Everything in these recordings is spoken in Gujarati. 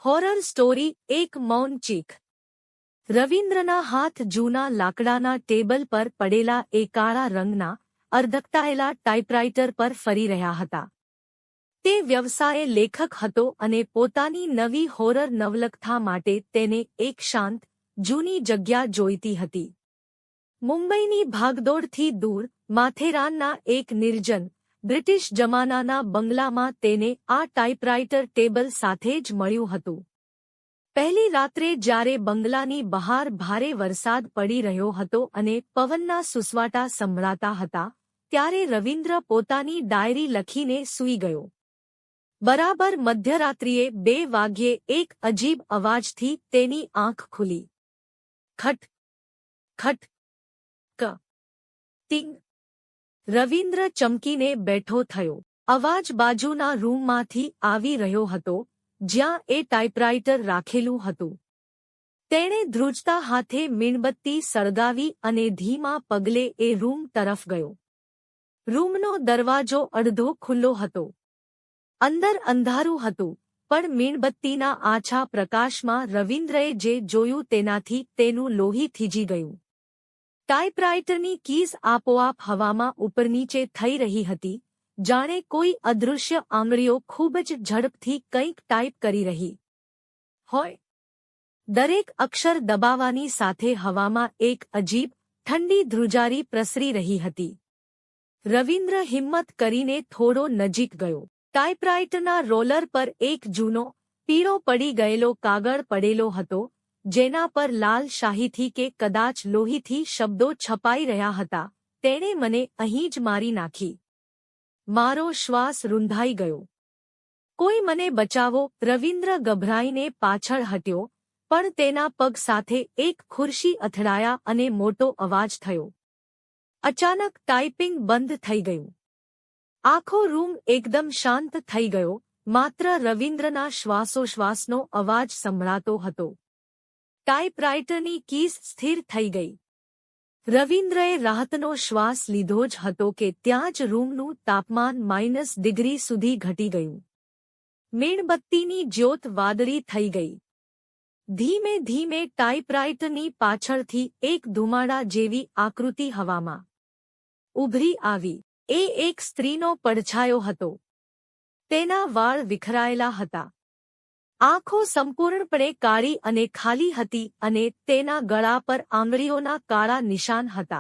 હોરર સ્ટોરી એક મૌન ચીખ। રવિન્દ્રના હાથ જૂના લાકડાના ટેબલ પર પડેલા એ કાળા રંગના અર્ધકટાયેલા ટાઇપરાઇટર પર ફરી રહ્યા હતા। તે વ્યવસાયે લેખક હતો અને પોતાની નવી હોરર નવલકથા માટે તેને એક શાંત, જૂની જગ્યા જોઈતી હતી। મુંબઈની ભાગદોડથી દૂર માથેરાનના એક નિર્જન, બ્રિટિશ જમાનાના બંગલામાં તેને આ ટાઇપરાઇટર ટેબલ સાથે જ મળ્યું હતું। પહેલી રાત્રે જ્યારે બંગલાની બહાર ભારે વરસાદ પડી રહ્યો હતો અને પવનના સુસવાટા સંભળાતા હતા, ત્યારે રવિન્દ્ર પોતાની ડાયરી લખીને સૂઈ ગયો। બરાબર મધ્યરાત્રિએ 2 વાગ્યે એક અજીબ અવાજથી તેની આંખ ખુલી। ખટ ખટ ક ટિંગ। રવિન્દ્ર ચમકીને બેઠો થયો। અવાજ બાજુના રૂમમાંથી આવી રહ્યો હતો, જ્યાં એ ટાઇપરાઇટર રાખેલું હતું। તેણે ધ્રુજતા હાથે મીણબત્તી સળગાવી અને ધીમા પગલે એ રૂમ તરફ ગયો। રૂમનો દરવાજો અડધો ખુલ્લો હતો। અંદર અંધારું હતું, પણ મીણબત્તીના આછા પ્રકાશમાં રવિન્દ્રએ જે જોયું તેનાથી તેનું લોહી થીજી ગયું। ટાઇપરાઇટરની કીઝ આપોઆપ હવામાં ઉપરનીચે થઈ રહી હતી, જાણે કોઈ અદૃશ્ય આંગળીઓ ખૂબ જ ઝડપથી કંઈક ટાઇપ કરી રહી હોય। દરેક અક્ષર દબાવવાની સાથે હવામાં એક અજીબ, ઠંડી ધ્રુજારી પ્રસરી રહી હતી। રવિન્દ્ર હિંમત કરીને થોડો નજીક ગયો। ટાઇપરાઇટરના રોલર પર એક જૂનો, પીળો પડી ગયેલો કાગળ પડેલો હતો, જેના પર લાલ શાહીથી કે કદાચ લોહીથી શબ્દો છપાઈ રહ્યા હતા। તેણે મને અહીં જ મારી નાખી। મારો શ્વાસ રૂંધાઈ ગયો। કોઈ મને બચાવો। રવિન્દ્ર ગભરાઈને પાછળ હટ્યો, પણ તેના પગ સાથે એક ખુરશી અથડાયા અને મોટો અવાજ થયો। અચાનક ટાઇપિંગ બંધ થઈ ગયું। આખો રૂમ એકદમ શાંત થઈ ગયો, માત્ર રવિન્દ્રના શ્વાસોશ્વાસનો અવાજ સંભળાતો હતો। ટાઇપરાઇટરની કીઝ સ્થિર થઈ ગઈ। રવિન્દ્રએ રાહતનો શ્વાસ લીધો જ હતો કે ત્યાં જ રૂમનું તાપમાન -ડિગ્રી સુધી ઘટી ગયું। મીણબત્તીની જ્યોત વાદળી થઈ ગઈ। ધીમે ધીમે ટાઇપરાઇટરની પાછળથી એક ધુમાડા જેવી આકૃતિ હવામાં ઉભરી આવી। એ એક સ્ત્રીનો પડછાયો હતો। તેના વાળ વિખરાયેલા હતા। આંખો સંપૂર્ણપણે કાળી અને ખાલી હતી અને તેના ગળા પર આંગળીઓના કાળા નિશાન હતા।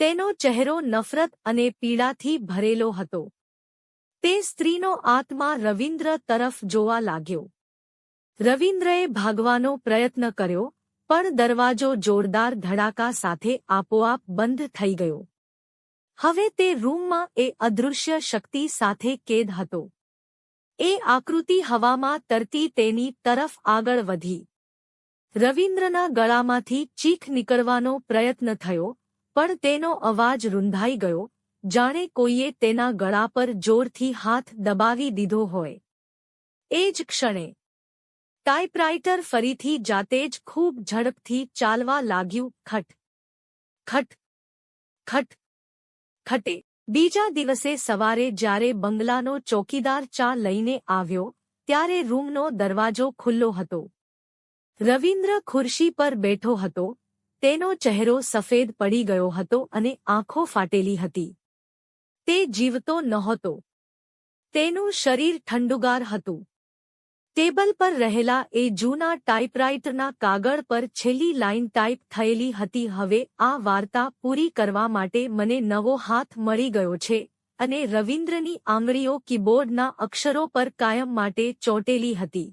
તેનો ચહેરો નફરત અને પીડાથી ભરેલો હતો। તે સ્ત્રીનો આત્મા રવિન્દ્ર તરફ જોવા લાગ્યો। રવિન્દ્રએ ભાગવાનો પ્રયત્ન કર્યો, પણ દરવાજો જોરદાર ધડાકા સાથે આપોઆપ બંધ થઈ ગયો। હવે તે રૂમમાં એ અદૃશ્ય શક્તિ સાથે કેદ હતો। એ આકૃતિ હવામાં તરતી તેની તરફ આગળ વધી। રવિન્દ્રના ગળામાંથી ચીખ નીકળવાનો પ્રયત્ન થયો, પણ તેનો અવાજ રૂંધાઈ ગયો, જાણે કોઈએ તેના ગળા પર જોરથી હાથ દબાવી દીધો હોય। એ જ ક્ષણે ટાઇપરાઇટર ફરીથી જાતે જ ખૂબ ઝડપથી ચાલવા લાગ્યું। ખટ ખટ ખટ ખટે। બીજા દિવસે સવારે જ્યારે બંગલાનો ચોકીદાર ચા લઈને આવ્યો, ત્યારે રૂમનો દરવાજો ખુલ્લો હતો। રવિન્દ્ર ખુરશી પર બેઠો હતો। તેનો ચહેરો સફેદ પડી ગયો હતો અને આંખો ફાટેલી હતી। તે જીવતો નહોતો। તેનું શરીર ઠંડુગાર હતું। ટેબલ પર રહેલા એ જૂના ટાઇપરાઇટરના કાગળ પર છેલ્લી લાઈન ટાઇપ થયેલી હતી। હવે આ વાર્તા પૂરી કરવા માટે મને નવો હાથ મળી ગયો છે, અને રવિન્દ્રની આંગળીઓ કીબોર્ડના અક્ષરો પર કાયમ માટે ચોંટેલી હતી।